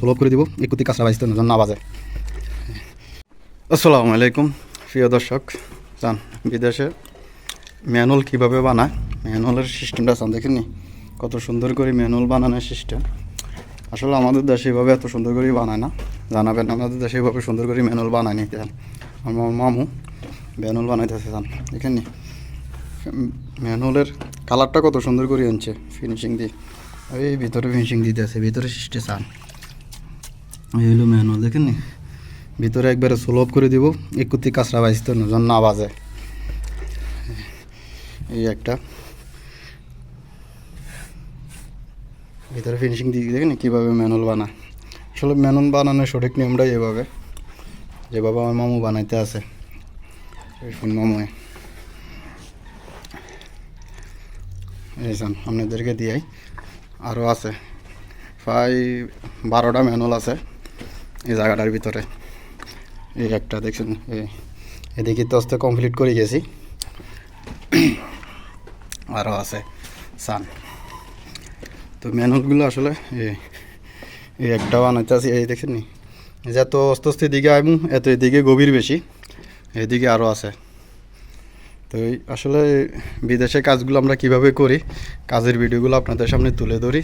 সোলভ করে দিব একুতি কাঁচরা বাজতে যেন না বাজে। আসসালামু আলাইকুম প্রিয় দর্শক, জান বিদেশে ম্যানুয়াল কীভাবে বানায়, ম্যানুয়ালের সিস্টেমটা চান দেখেননি কত সুন্দর করে ম্যানুয়াল বানানোর সিস্টেম। আসলে আমাদের দেশে এভাবে এত সুন্দর করে বানায় না, জানাবেন আমাদের দেশে এভাবে সুন্দর করে ম্যানুয়াল বানায় নিতে চান। আমার মামু ম্যানুয়াল বানাইতেছে চান দেখেননি, ম্যানুয়ালের কালারটা কত সুন্দর করে আনছে ফিনিশিং দিয়ে, এই ভিতরে ফিনিশিং দিতে আছে, ভিতরে সিস্টে চান এই হলো ম্যানুয়াল দেখেননি, ভিতরে একবারে সুলভ করে দিব একুতি কাঁচরা বাজতে যেন না বাজে। এই একটা ভিতরে ফিনিশিং দিয়ে দেখেন কীভাবে ম্যানুয়াল বানায়। আসলে ম্যানুয়াল বানানোর সঠিক নিয়মটাই এভাবে, যেভাবে আমার মামু বানাইতে আছে মামুয়ে এই যান আপনাদেরকে দিয়াই। আরও আছে প্রায় 12টা ম্যানুয়াল আছে এই জায়গাটার ভিতরে। এই একটা দেখছেন, এদিকে তো আস্তে কমপ্লিট করে গেছি, আরও আছে সান। তো ম্যানুয়ালগুলো আসলে এই একটা বানাইতে আছি, এই দেখছেন নি যত আস্তে আস্তে এদিকে আইমু এত এদিকে গভীর বেশি, এদিকে আরও আছে। তো আসলে বিদেশে কাজগুলো আমরা কিভাবে করি, কাজের ভিডিওগুলো আপনাদের সামনে তুলে ধরি।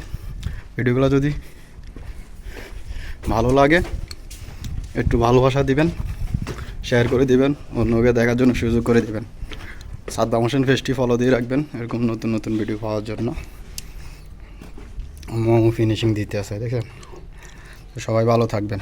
ভিডিওগুলো যদি ভালো লাগে একটু ভালোবাসা দিবেন, শেয়ার করে দিবেন, অন্যকে দেখার জন্য সুযোগ করে দিবেন। সাদ্দাম হোসেন পেজটি ফলো দিয়ে রাখবেন এরকম নতুন নতুন ভিডিও পাওয়ার জন্য। মোমো ফিনিশিং দিতে আছে দেখেন। সবাই ভালো থাকবেন।